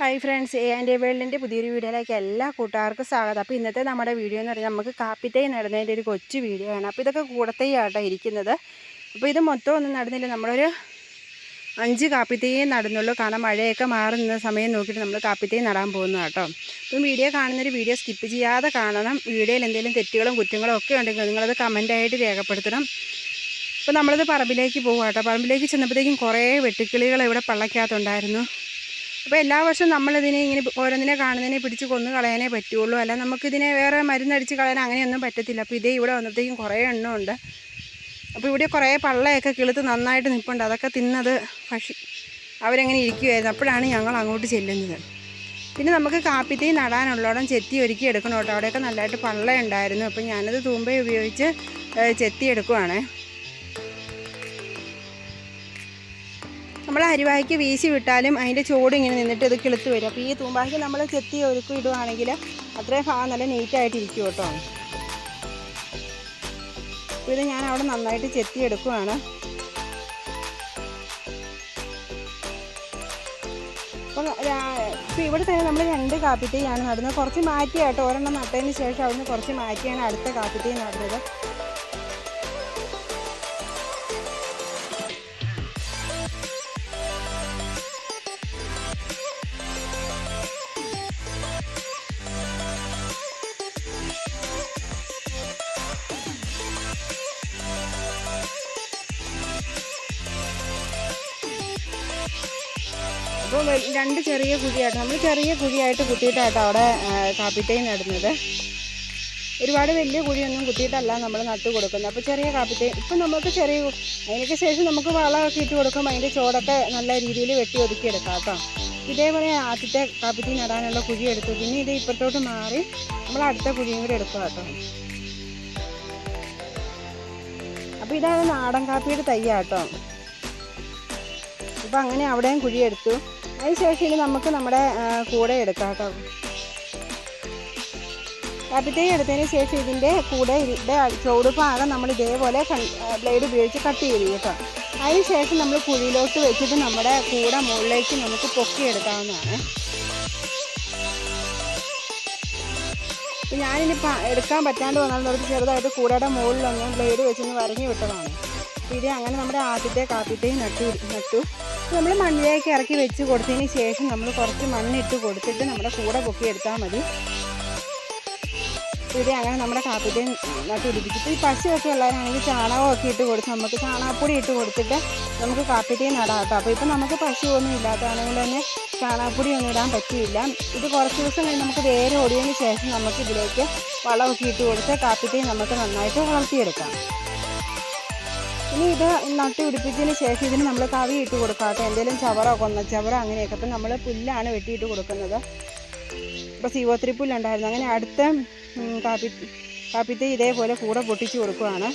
Hi friends, A and വേൾഡിൻ്റെ പുതിയൊരു വീഡിയോയിലേക്ക് എല്ലാ കൂട്ടുകാർക്കും സ്വാഗതം. അപ്പോൾ ഇന്നത്തെ നമ്മുടെ വീഡിയോ എന്ന് പറഞ്ഞാൽ നമുക്ക് കാപ്പിത്തൈ നടുന്നതിൻ്റെ ഒരു കൊച്ചു വീഡിയോ ആണ്. അപ്പോൾ ഇതൊക്കെ കൂടത്തൈയാട്ടോ ഇരിക്കുന്നത്. അപ്പോൾ ഇത് മൊത്തം ഒന്നും നടുന്നില്ല, നമ്മളൊരു 5 കാപ്പിത്തൈയേ നടുന്നുള്ളൂ. കാരണം മഴയൊക്കെ മാറി നിന്ന സമയം നോക്കിയിട്ട് നമ്മൾ കാപ്പിത്തൈ നടാൻ പോകുന്നത് കേട്ടോ. അപ്പം വീഡിയോ കാണുന്നൊരു വീഡിയോ സ്കിപ്പ് ചെയ്യാതെ കാണണം. വീഡിയോയിൽ എന്തെങ്കിലും തെറ്റുകളും കുറ്റങ്ങളും ഒക്കെ ഉണ്ടെങ്കിൽ നിങ്ങളത് കമൻറ്റായിട്ട് രേഖപ്പെടുത്തണം. അപ്പോൾ നമ്മളിത് പറമ്പിലേക്ക് പോകും കേട്ടോ. പറമ്പിലേക്ക് ചെന്നപ്പോഴത്തേക്കും കുറേ വെട്ടുക്കിളികൾ ഇവിടെ പള്ളക്കകത്തുണ്ടായിരുന്നു. അപ്പോൾ എല്ലാ വർഷവും നമ്മളിതിനെ ഇങ്ങനെ ഓരോന്നിനെ കാണുന്നതിനെ പിടിച്ച് കൊന്നു കളയാനേ പറ്റുള്ളൂ, അല്ല നമുക്കിതിനെ വേറെ മരുന്നടിച്ച് കളയാൻ അങ്ങനെയൊന്നും പറ്റത്തില്ല. അപ്പോൾ ഇതേ ഇവിടെ വന്നപ്പോഴത്തേക്കും കുറേ എണ്ണമുണ്ട്. അപ്പോൾ ഇവിടെ കുറേ പള്ളയൊക്കെ കിളുത്ത് നന്നായിട്ട് നിൽപ്പുണ്ട്. അതൊക്കെ തിന്നത് അവരെങ്ങനെ ഇരിക്കുമായിരുന്നു. അപ്പോഴാണ് ഞങ്ങൾ അങ്ങോട്ട് ചെല്ലുന്നത്. പിന്നെ നമുക്ക് കാപ്പിത്തൈ നടാനുള്ളോടം ചെത്തി ഒരുക്കി എടുക്കണം കേട്ടോ. അവിടെയൊക്കെ നല്ലതായിട്ട് പള്ള ഉണ്ടായിരുന്നു. അപ്പോൾ ഞാനത് തൂമ്പ ഉപയോഗിച്ച് ചെത്തി എടുക്കുവാണ്. നമ്മൾ അരിവായ്ക്ക് വീശി വിട്ടാലും അതിൻ്റെ ചോട് ഇങ്ങനെ നിന്നിട്ട് ഇത് കിളുത്ത് വരും. അപ്പോൾ ഈ തൂമ്പായ്ക്ക് നമ്മൾ ചെത്തി ഒരുക്കി ഇടുവാണെങ്കിൽ അത്രയും ഭാഗം നല്ല നീറ്റായിട്ടിരിക്കും കേട്ടോ. അപ്പോൾ ഇത് ഞാൻ അവിടെ നന്നായിട്ട് ചെത്തി എടുക്കുവാണ്. അപ്പോൾ ഇവിടെ തന്നെ നമ്മൾ 2 കാപ്പിത്തൈയാണ് നടുന്നത്. കുറച്ച് മാറ്റിയാട്ടോ, ഒരെണ്ണം നട്ടതിന് ശേഷം അവിടുന്ന് കുറച്ച് മാറ്റിയാണ് അടുത്ത കാപ്പിത്തൈ നടുന്നത്. അപ്പോൾ 2 ചെറിയ കുഴിയായിട്ട് നമ്മൾ ചെറിയ കുഴിയായിട്ട് കുത്തിയിട്ടാട്ടോ അവിടെ കാപ്പിത്തൈ നടുന്നത്. ഒരുപാട് വലിയ കുഴിയൊന്നും കുത്തിയിട്ടല്ല നമ്മൾ നട്ടു കൊടുക്കുന്നത്. അപ്പോൾ ചെറിയ കാപ്പിത്തൈ ഇപ്പം നമുക്ക് അതിനൊക്കെ ശേഷം നമുക്ക് വളമൊക്കെ ഇട്ട് കൊടുക്കുമ്പോൾ അതിൻ്റെ ചോടൊക്കെ നല്ല രീതിയിൽ വെട്ടി ഒതുക്കിയെടുക്കാം കേട്ടോ. ഇതേപോലെ ആദ്യത്തെ കാപ്പിത്തൈ നടാനുള്ള കുഴി എടുത്തു. പിന്നെ ഇത് ഇപ്പുറത്തോട്ട് മാറി നമ്മൾ അടുത്ത കുഴിയും കൂടി എടുക്കുക കേട്ടോ. അപ്പോൾ ഇതാണ് നാടൻ കാപ്പിയുടെ തയ്യാട്ടോ. അപ്പോൾ അങ്ങനെ അവിടെയും കുഴിയെടുത്തു. അതിനുശേഷം ഇനി നമുക്ക് നമ്മുടെ കൂടെ എടുക്കാം കേട്ടോ. കാപ്പിത്തൈ എടുത്തതിന് ശേഷം ഇതിൻ്റെ കൂടെ ചുവട് ഭാഗം നമ്മൾ ഇതേപോലെ ബ്ലേഡ് ഉപയോഗിച്ച് കട്ട് ചെയ്ത് കേട്ടോ. അതിനുശേഷം നമ്മൾ കുഴിയിലോട്ട് വെച്ചിട്ട് നമ്മുടെ കൂടെ മുകളിലേക്ക് നമുക്ക് പൊക്കിയെടുക്കാവുന്നതാണ്. അപ്പോൾ ഞാനിനിപ്പോൾ എടുക്കാൻ പറ്റാണ്ട് വന്നാൽ നമുക്ക് ചെറുതായിട്ട് കൂടയുടെ മുകളിലൊന്ന് ബ്ലേഡ് വെച്ചൊന്ന് വരഞ്ഞു വിട്ടതാണ്. അപ്പോൾ ഇത് അങ്ങനെ നമ്മുടെ ആദ്യത്തെ കാപ്പിത്തൈ നട്ടു. നമ്മൾ മണ്ണിലേക്ക് ഇറക്കി വെച്ച് കൊടുത്തതിന് ശേഷം നമ്മൾ കുറച്ച് മണ്ണിട്ട് കൊടുത്തിട്ട് നമ്മുടെ കൂടെ പൊക്കിയെടുത്താൽ മതി. ഇത് അങ്ങനെ നമ്മുടെ കാപ്പിത്തൈ നട്ടുപിടിപ്പിച്ചിട്ട് ഈ പശുവൊക്കെ ഉള്ളവരാണെങ്കിൽ ചാണകമൊക്കെ ഇട്ട് കൊടുത്ത് നമുക്ക് ചാണകപ്പൊടി ഇട്ട് കൊടുത്തിട്ട് നമുക്ക് കാപ്പിത്തൈ നടാം കേട്ടോ. അപ്പോൾ ഇപ്പം നമുക്ക് പശുവൊന്നും ഇല്ലാത്തതാണെങ്കിൽ തന്നെ ചാണകപ്പൊടി ഒന്നും ഇടാൻ പറ്റില്ല. ഇത് കുറച്ച് ദിവസം കഴിഞ്ഞ് നമുക്ക് വേര് ഓടിയതിന് ശേഷം നമുക്ക് ഇതിലേക്ക് വളമൊക്കെ ഇട്ട് കൊടുത്ത് കാപ്പിത്തൈ നമുക്ക് നന്നായിട്ട് വളർത്തിയെടുക്കാം. ഇനി ഇത് നട്ട് പിടിപ്പിച്ചതിന് ശേഷം ഇതിന് നമ്മൾ കവി ഇട്ട് കൊടുക്കാം കേട്ടോ. എന്തെങ്കിലും ചവറോ കൊന്നച്ചവറോ അങ്ങനെയൊക്കെ. അപ്പം നമ്മൾ പുല്ലാണ് വെട്ടിയിട്ട് കൊടുക്കുന്നത്. ഇപ്പോൾ CO3 പുല്ലുണ്ടായിരുന്നു. അങ്ങനെ അടുത്ത കാപ്പിത്തൈ ഇതേപോലെ കൂടെ പൊട്ടിച്ച് കൊടുക്കുകയാണ്.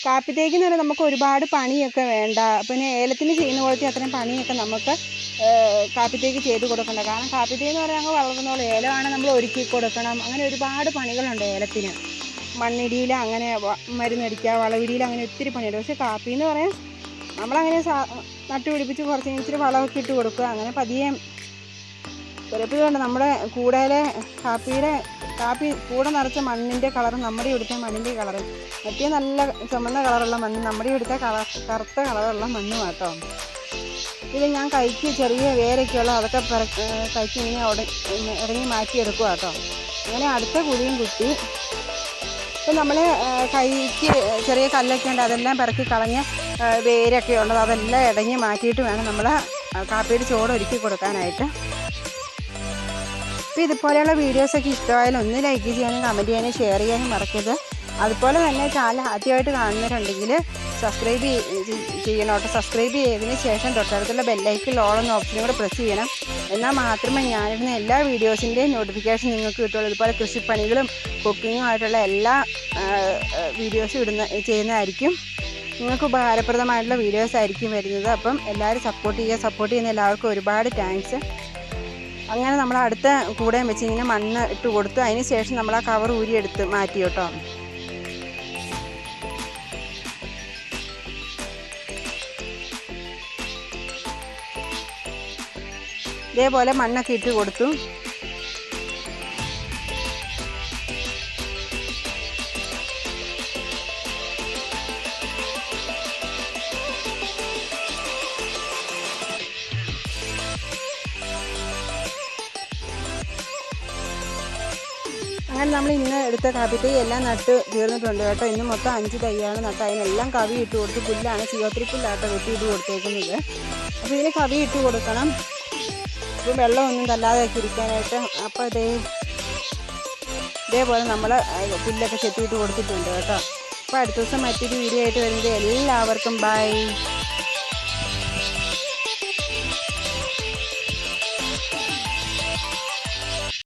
കാപ്പിത്തൈക്ക് എന്ന് പറഞ്ഞാൽ നമുക്ക് ഒരുപാട് പണിയൊക്കെ വേണ്ട. പിന്നെ ഏലത്തിന് ചെയ്യുന്ന പോലത്തെ അത്രയും പണിയൊക്കെ നമുക്ക് കാപ്പിത്തൈക്ക് ചെയ്ത് കൊടുക്കണ്ട. കാരണം കാപ്പിത്തൈ എന്ന് പറഞ്ഞാൽ ഞങ്ങൾ വളർന്നോളൂ. ഏലമാണ് നമ്മൾ ഒരുക്കി കൊടുക്കണം. അങ്ങനെ ഒരുപാട് പണികളുണ്ട് ഏലത്തിന്. മണ്ണിടിയിൽ അങ്ങനെ മരുന്നടിക്കുക, വളവിടിയിൽ അങ്ങനെ ഒത്തിരി പണിയുണ്ട്. പക്ഷേ കാപ്പി എന്ന് പറയാൻ നമ്മളങ്ങനെ നട്ടുപിടിപ്പിച്ച് കുറച്ച് ഇച്ചിരി വളമൊക്കെ ഇട്ട് കൊടുക്കുക. അങ്ങനെ പതിയെ ചിലപ്പോൾ വേണ്ട നമ്മുടെ കൂടയിലെ കാപ്പി കൂടെ നിറച്ച മണ്ണിൻ്റെ കളറും നമ്മുടെ ഇവിടുത്തെ മണ്ണിൻ്റെ കളറും മറ്റേ നല്ല ചുമന്ന കളറുള്ള മണ്ണ് നമ്മുടെ ഇവിടുത്തെ കറുത്ത കളറുള്ള മണ്ണും കേട്ടോ. ഇത് ഞാൻ കൈക്ക് ചെറിയ വേരൊക്കെയുള്ള അതൊക്കെ കൈക്ക് ഇങ്ങനെ ഇറങ്ങി മാറ്റിയെടുക്കുക കേട്ടോ. അങ്ങനെ അടുത്ത കുഴിയും കുത്തി. ഇപ്പം നമ്മൾ കൈക്ക് ചെറിയ കല്ലൊക്കെ ഉണ്ട്, അതെല്ലാം പിറക്കി കളഞ്ഞ് വേരൊക്കെ ഉള്ളത് അതെല്ലാം ഇടങ്ങി മാറ്റിയിട്ട് വേണം നമ്മൾ കാപ്പിയുടെ ചോട് ഒരുക്കി കൊടുക്കാനായിട്ട്. അപ്പോൾ ഇതുപോലെയുള്ള വീഡിയോസൊക്കെ ഇഷ്ടമായാലും ഒന്ന് ലൈക്ക് ചെയ്യാനും കമൻറ്റ് ചെയ്യാനും ഷെയർ ചെയ്യാനും മറക്കരുത്. അതുപോലെ തന്നെ ചാനൽ ആദ്യമായിട്ട് കാണുന്നവരുണ്ടെങ്കിൽ സബ്സ്ക്രൈബ് ചെയ്യണം കേട്ടോ. സബ്സ്ക്രൈബ് ചെയ്തതിന് ശേഷം തൊട്ടടുത്തുള്ള ബെല്ലൈക്കിൽ ഓൾ എന്ന ഓപ്ഷനും കൂടെ പ്രസ് ചെയ്യണം. എന്നാൽ മാത്രമേ ഞാനിടുന്ന എല്ലാ വീഡിയോസിൻ്റെയും നോട്ടിഫിക്കേഷൻ നിങ്ങൾക്ക് കിട്ടുള്ളൂ. ഇതുപോലെ കൃഷിപ്പണികളും കുക്കിങ്ങും ആയിട്ടുള്ള എല്ലാ വീഡിയോസും ചെയ്യുന്നതായിരിക്കും. നിങ്ങൾക്ക് ഉപകാരപ്രദമായിട്ടുള്ള വീഡിയോസ് ആയിരിക്കും വരുന്നത്. അപ്പം എല്ലാവരും സപ്പോർട്ട് ചെയ്യുന്ന എല്ലാവർക്കും ഒരുപാട് താങ്ക്സ്. അങ്ങനെ നമ്മൾ അടുത്ത കൂടെയും വെച്ച് ഇങ്ങനെ മണ്ണ് ഇട്ട് കൊടുത്ത് അതിന് ശേഷം നമ്മൾ ആ കവർ ഊരിയെടുത്ത് മാറ്റി കേട്ടോ. ഇതേപോലെ മണ്ണൊക്കെ ഇട്ട് കൊടുത്തു. അങ്ങനെ നമ്മൾ ഇന്ന് എടുത്ത കാപ്പിത്തൈ എല്ലാം നട്ട് തീർന്നിട്ടുണ്ട് കേട്ടോ. ഇന്ന് മൊത്തം 5 തൈയാണ് നട്ട്. അതിനെല്ലാം കവി ഇട്ട് കൊടുത്ത്. പുല്ലാണ്, CO3 പുല്ലാട്ടോ വെട്ടി ഇട്ട് കൊടുത്തേക്കുന്നത്. അപ്പോൾ ഇതിന് കവി ഇട്ട് കൊടുക്കണം. അപ്പോൾ വെള്ളമൊന്നും തല്ലാതെയൊക്കെ ഇരിക്കാനായിട്ട്. അപ്പോൾ ഇതേപോലെ നമ്മൾ പുല്ലൊക്കെ ചെത്തിയിട്ട് കൊടുത്തിട്ടുണ്ട് കേട്ടോ. അപ്പോൾ അടുത്ത ദിവസം മറ്റൊരു വീഡിയോ ആയിട്ട് വരുന്നത്. എല്ലാവർക്കും ബൈ.